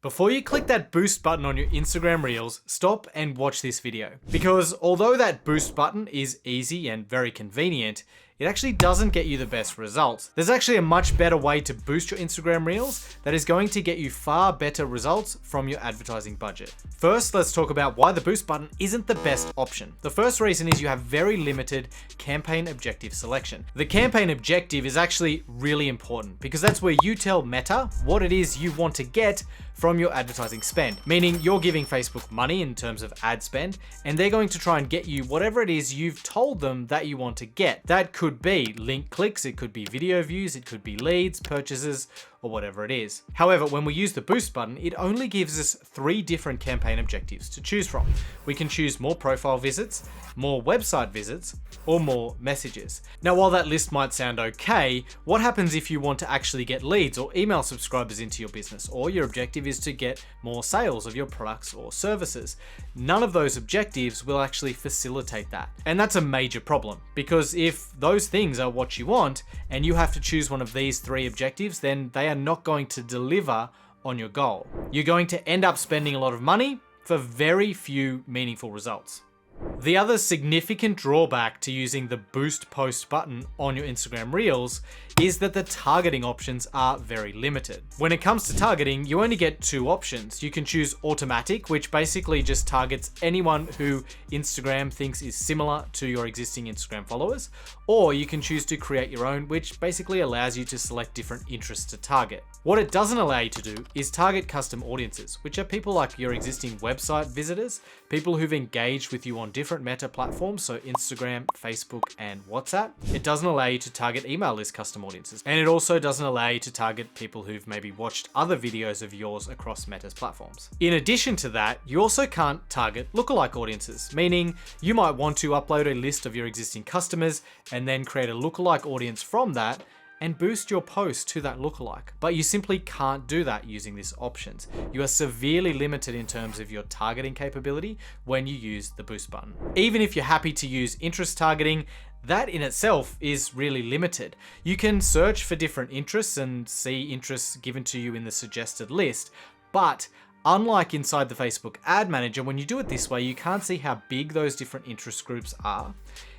Before you click that boost button on your Instagram Reels, stop and watch this video. Because although that boost button is easy and very convenient, it actually doesn't get you the best results. There's actually a much better way to boost your Instagram Reels that is going to get you far better results from your advertising budget. First, let's talk about why the boost button isn't the best option. The first reason is you have very limited campaign objective selection. The campaign objective is actually really important because that's where you tell Meta what it is you want to get from your advertising spend, meaning you're giving Facebook money in terms of ad spend, and they're going to try and get you whatever it is you've told them that you want to get. That could be link clicks, it could be video views, it could be leads, purchases, or whatever it is. However, when we use the boost button, it only gives us 3 different campaign objectives to choose from. We can choose more profile visits, more website visits, or more messages. Now, while that list might sound okay, what happens if you want to actually get leads or email subscribers into your business, or your objective is to get more sales of your products or services? None of those objectives will actually facilitate that. And that's a major problem, because if those things are what you want and you have to choose one of these 3 objectives, then they are not going to deliver on your goal. You're going to end up spending a lot of money for very few meaningful results. The other significant drawback to using the boost post button on your Instagram Reels is that the targeting options are very limited. When it comes to targeting, you only get 2 options. You can choose automatic, which basically just targets anyone who Instagram thinks is similar to your existing Instagram followers, or you can choose to create your own, which basically allows you to select different interests to target. What it doesn't allow you to do is target custom audiences, which are people like your existing website visitors, people who've engaged with you on different Meta platforms, so Instagram, Facebook, and WhatsApp. It doesn't allow you to target email list custom audiences. And it also doesn't allow you to target people who've maybe watched other videos of yours across Meta's platforms. In addition to that, you also can't target lookalike audiences, meaning you might want to upload a list of your existing customers and then create a lookalike audience from that and boost your post to that lookalike. But you simply can't do that using these options. You are severely limited in terms of your targeting capability when you use the boost button. Even if you're happy to use interest targeting, that in itself is really limited. You can search for different interests and see interests given to you in the suggested list, but unlike inside the Facebook Ad Manager, when you do it this way, you can't see how big those different interest groups are.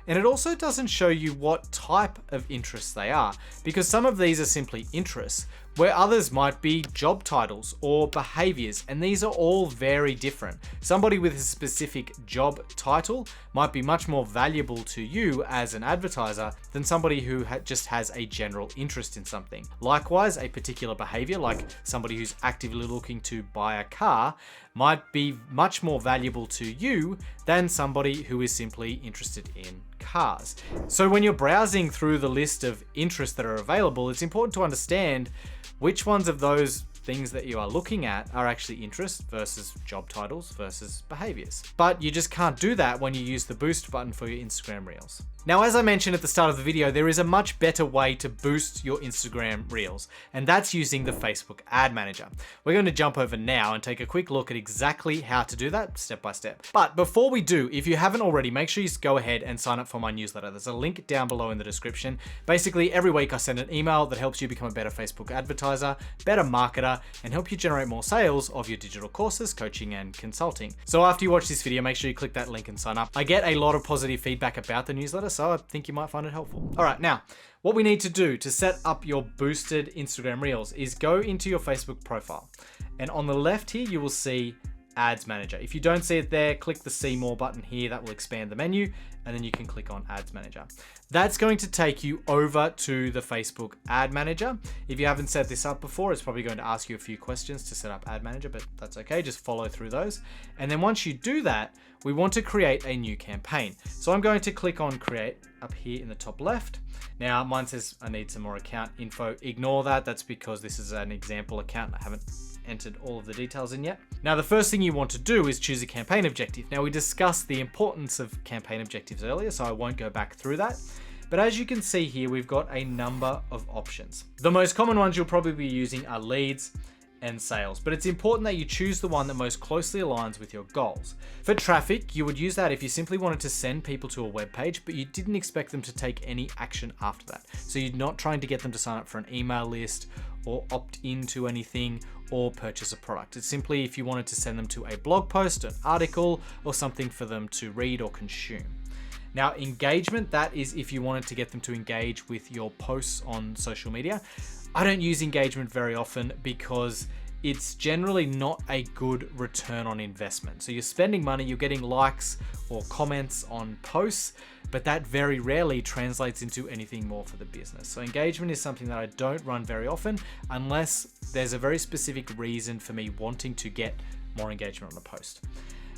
And it also doesn't show you what type of interests they are, because some of these are simply interests, where others might be job titles or behaviors, and these are all very different. Somebody with a specific job title might be much more valuable to you as an advertiser than somebody who just has a general interest in something. Likewise, a particular behavior, like somebody who's actively looking to buy a car, might be much more valuable to you than somebody who is simply interested in cars. So when you're browsing through the list of interests that are available, it's important to understand which ones of those things that you are looking at are actually interests versus job titles versus behaviors. But you just can't do that when you use the boost button for your Instagram Reels. Now, as I mentioned at the start of the video, there is a much better way to boost your Instagram Reels, and that's using the Facebook Ad Manager. We're going to jump over now and take a quick look at exactly how to do that step by step. But before we do, if you haven't already, make sure you go ahead and sign up for my newsletter. There's a link down below in the description. Basically, every week I send an email that helps you become a better Facebook advertiser, better marketer, and help you generate more sales of your digital courses, coaching, and consulting. So after you watch this video, make sure you click that link and sign up. I get a lot of positive feedback about the newsletter, so I think you might find it helpful. All right, now, what we need to do to set up your boosted Instagram Reels is go into your Facebook profile. And on the left here, you will see Ads Manager. If you don't see it there, click the See More button here. That will expand the menu, and then you can click on Ads Manager. That's going to take you over to the Facebook Ad Manager. If you haven't set this up before, it's probably going to ask you a few questions to set up Ad Manager, but that's okay. Just follow through those. And then once you do that, we want to create a new campaign. So I'm going to click on Create up here in the top left. Now mine says I need some more account info. Ignore that. That's because this is an example account. I haven't entered all of the details in yet. Now, the first thing you want to do is choose a campaign objective. Now, we discussed the importance of campaign objectives earlier, so I won't go back through that. But as you can see here, we've got a number of options. The most common ones you'll probably be using are leads and sales, but it's important that you choose the one that most closely aligns with your goals. For traffic, you would use that if you simply wanted to send people to a web page, but you didn't expect them to take any action after that. So you're not trying to get them to sign up for an email list or opt into anything or purchase a product. It's simply if you wanted to send them to a blog post, an article, or something for them to read or consume. Now, engagement, that is if you wanted to get them to engage with your posts on social media. I don't use engagement very often because it's generally not a good return on investment. So you're spending money, you're getting likes or comments on posts, but that very rarely translates into anything more for the business. So engagement is something that I don't run very often unless there's a very specific reason for me wanting to get more engagement on a post.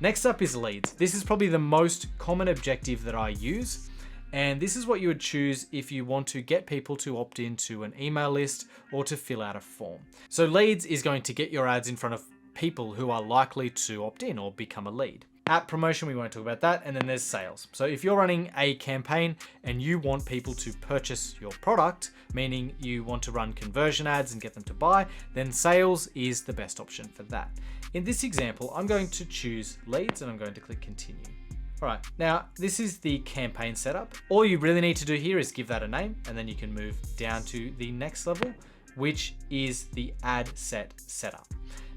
Next up is leads. This is probably the most common objective that I use. And this is what you would choose if you want to get people to opt into an email list or to fill out a form. So leads is going to get your ads in front of people who are likely to opt in or become a lead. App promotion, we won't talk about that. And then there's sales. So if you're running a campaign and you want people to purchase your product, meaning you want to run conversion ads and get them to buy, then sales is the best option for that. In this example, I'm going to choose leads and I'm going to click continue. All right, now this is the campaign setup. All you really need to do here is give that a name, and then you can move down to the next level, which is the ad set setup.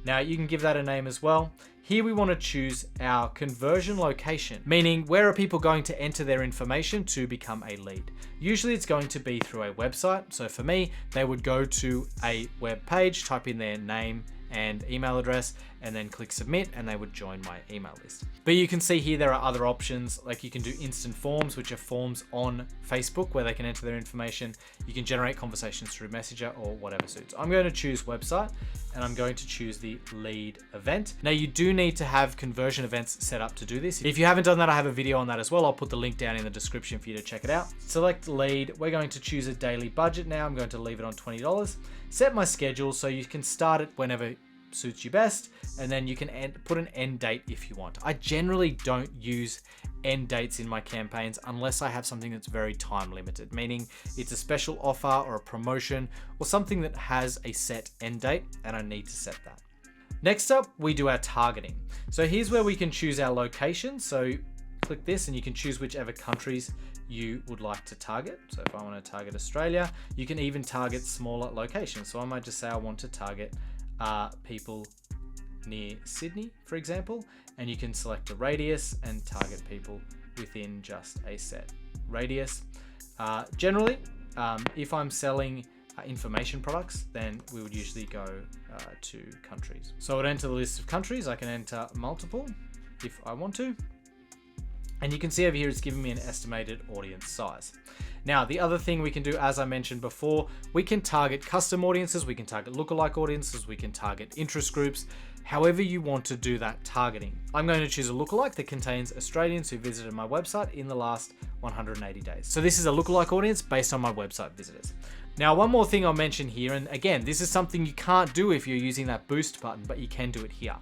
Now you can give that a name as well. Here we want to choose our conversion location, meaning where are people going to enter their information to become a lead? Usually it's going to be through a website. So for me, they would go to a web page, type in their name and email address, and then click submit, and they would join my email list. But you can see here there are other options, like you can do instant forms, which are forms on Facebook where they can enter their information. You can generate conversations through Messenger or whatever suits. I'm going to choose website, and I'm going to choose the lead event. Now you do need to have conversion events set up to do this. If you haven't done that, I have a video on that as well. I'll put the link down in the description for you to check it out. Select lead. We're going to choose a daily budget now. I'm going to leave it on $20. Set my schedule so you can start it whenever suits you best, and then you can put an end date if you want. I generally don't use end dates in my campaigns unless I have something that's very time limited, meaning it's a special offer or a promotion or something that has a set end date, and I need to set that. Next up, we do our targeting. So here's where we can choose our location. So click this and you can choose whichever countries you would like to target. So if I want to target Australia, you can even target smaller locations. So I might just say I want to target people near Sydney, for example, and you can select a radius and target people within just a set radius. Generally, if I'm selling information products, then we would usually go to countries. So I would enter the list of countries. I can enter multiple if I want to. And you can see over here, it's giving me an estimated audience size. Now, the other thing we can do, as I mentioned before, we can target custom audiences, we can target lookalike audiences, we can target interest groups, however you want to do that targeting. I'm going to choose a lookalike that contains Australians who visited my website in the last 180 days. So this is a lookalike audience based on my website visitors. Now, one more thing I'll mention here, and again, this is something you can't do if you're using that boost button, but you can do it here,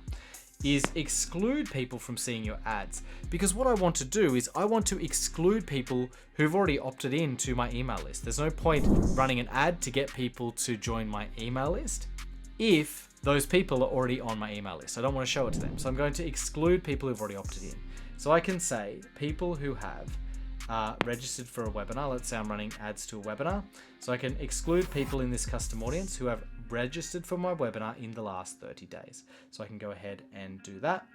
is exclude people from seeing your ads. Because what I want to do is I want to exclude people who've already opted in to my email list. There's no point running an ad to get people to join my email list if those people are already on my email list. I don't want to show it to them. So I'm going to exclude people who've already opted in. So I can say people who have registered for a webinar. Let's say I'm running ads to a webinar. So I can exclude people in this custom audience who have registered for my webinar in the last 30 days. So I can go ahead and do that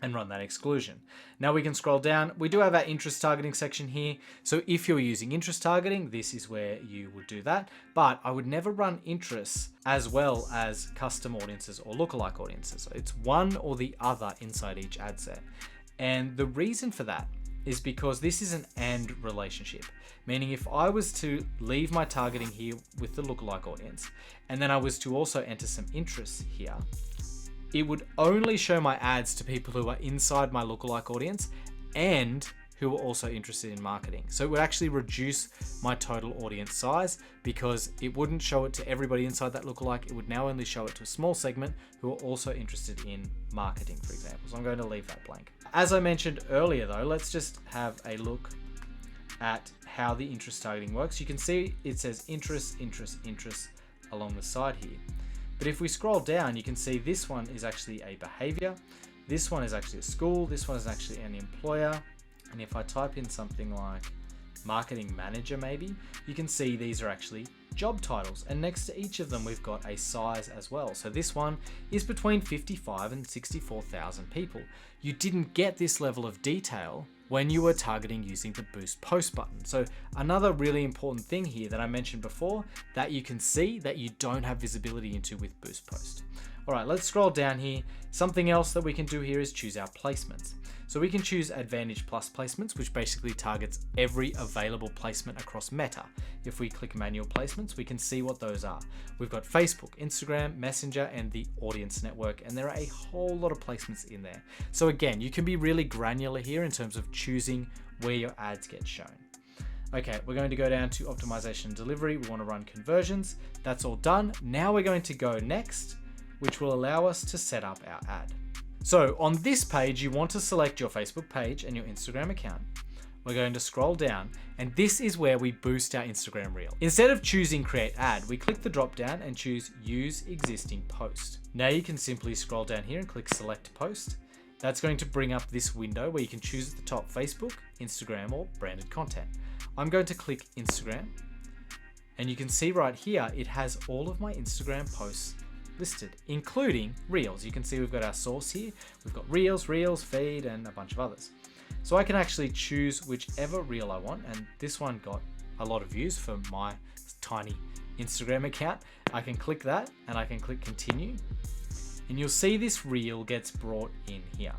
and run that exclusion. Now we can scroll down. We do have our interest targeting section here. So if you're using interest targeting, this is where you would do that. But I would never run interests as well as custom audiences or lookalike audiences. So it's one or the other inside each ad set. And the reason for that is because this is an and relationship. Meaning if I was to leave my targeting here with the lookalike audience, and then I was to also enter some interests here, it would only show my ads to people who are inside my lookalike audience and who are also interested in marketing. So it would actually reduce my total audience size because it wouldn't show it to everybody inside that lookalike. It would now only show it to a small segment who are also interested in marketing, for example. So I'm going to leave that blank. As I mentioned earlier though, let's just have a look at how the interest targeting works. You can see it says interest along the side here. But if we scroll down, you can see this one is actually a behavior. This one is actually a school. This one is actually an employer. And if I type in something like marketing manager, maybe, you can see these are actually job titles, and next to each of them we've got a size as well. So this one is between 55 and 64,000 people. You didn't get this level of detail when you were targeting using the Boost Post button. So another really important thing here that I mentioned before that you can see that you don't have visibility into with Boost Post. All right, let's scroll down here. Something else that we can do here is choose our placements. So we can choose Advantage Plus placements, which basically targets every available placement across Meta. If we click manual placements, we can see what those are. We've got Facebook, Instagram, Messenger, and the Audience Network, and there are a whole lot of placements in there. So again, you can be really granular here in terms of choosing where your ads get shown. Okay, we're going to go down to optimization and delivery. We want to run conversions. That's all done. Now we're going to go next, which will allow us to set up our ad. So on this page, you want to select your Facebook page and your Instagram account. We're going to scroll down, and this is where we boost our Instagram reel. Instead of choosing create ad, we click the drop down and choose use existing post. Now you can simply scroll down here and click select post. That's going to bring up this window where you can choose at the top Facebook, Instagram, or branded content. I'm going to click Instagram, and you can see right here, it has all of my Instagram posts listed, including Reels. You can see we've got our source here. We've got Reels, Feed, and a bunch of others. So I can actually choose whichever Reel I want, and this one got a lot of views for my tiny Instagram account. I can click that, and I can click continue, and you'll see this Reel gets brought in here.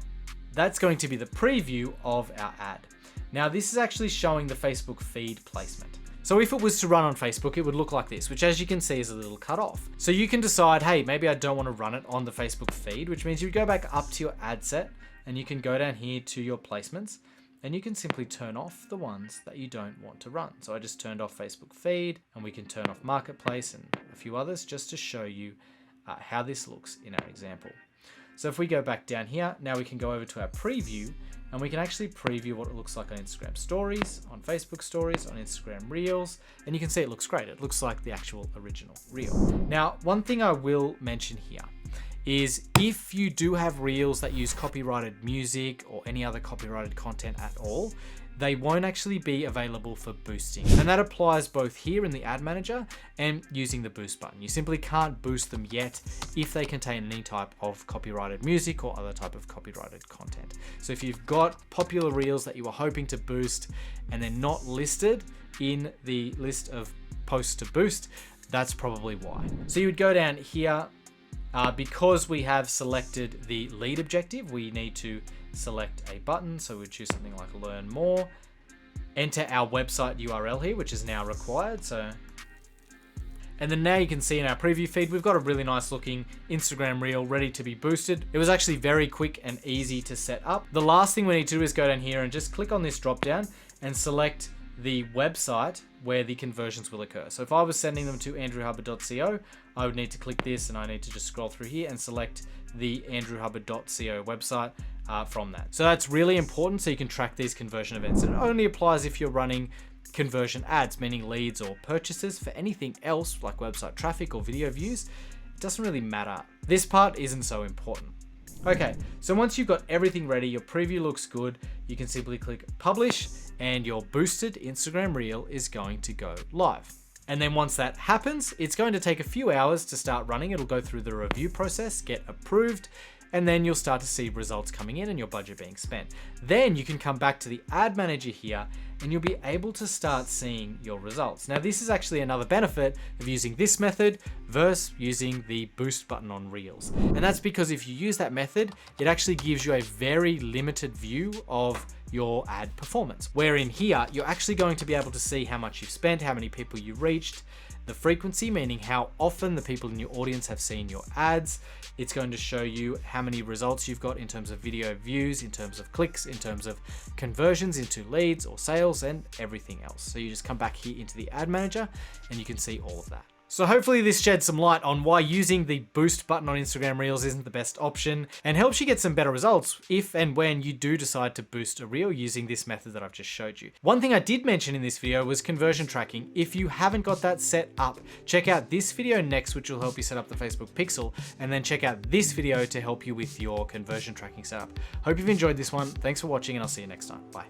That's going to be the preview of our ad. Now this is actually showing the Facebook feed placement. So if it was to run on Facebook, it would look like this, which as you can see is a little cut off. So you can decide, hey, maybe I don't want to run it on the Facebook feed, which means you go back up to your ad set and you can go down here to your placements and you can simply turn off the ones that you don't want to run. So I just turned off Facebook feed, and we can turn off Marketplace and a few others just to show you how this looks in our example. So if we go back down here, now we can go over to our preview, and we can actually preview what it looks like on Instagram Stories, on Facebook Stories, on Instagram Reels, and you can see it looks great. It looks like the actual original reel. Now, one thing I will mention here is if you do have Reels that use copyrighted music or any other copyrighted content at all, they won't actually be available for boosting. And that applies both here in the ad manager and using the boost button. You simply can't boost them yet if they contain any type of copyrighted music or other type of copyrighted content. So if you've got popular Reels that you were hoping to boost and they're not listed in the list of posts to boost, that's probably why. So you would go down here, because we have selected the lead objective, we need to select a button. So we'd choose something like learn more, enter our website URL here, which is now required. And then now you can see in our preview feed, we've got a really nice looking Instagram reel ready to be boosted. It was actually very quick and easy to set up. The last thing we need to do is go down here and just click on this drop down and select the website where the conversions will occur. So if I was sending them to andrewhubbard.co, I would need to click this, and I need to just scroll through here and select the andrewhubbard.co website from that. So that's really important so you can track these conversion events. And it only applies if you're running conversion ads, meaning leads or purchases. For anything else like website traffic or video views, it doesn't really matter. This part isn't so important. Okay, so once you've got everything ready, your preview looks good, you can simply click publish and your boosted Instagram reel is going to go live. And then once that happens, it's going to take a few hours to start running. It'll go through the review process, get approved, and then you'll start to see results coming in and your budget being spent. Then you can come back to the ad manager here and you'll be able to start seeing your results. Now, this is actually another benefit of using this method versus using the boost button on Reels. And that's because if you use that method, it actually gives you a very limited view of your ad performance. Where in here, you're actually going to be able to see how much you've spent, how many people you reached, the frequency, meaning how often the people in your audience have seen your ads. It's going to show you how many results you've got in terms of video views, in terms of clicks, in terms of conversions into leads or sales, and everything else. So you just come back here into the ad manager and you can see all of that. So hopefully this sheds some light on why using the boost button on Instagram Reels isn't the best option and helps you get some better results if and when you do decide to boost a reel using this method that I've just showed you. One thing I did mention in this video was conversion tracking. If you haven't got that set up, check out this video next, which will help you set up the Facebook Pixel, and then check out this video to help you with your conversion tracking setup. Hope you've enjoyed this one. Thanks for watching, and I'll see you next time. Bye.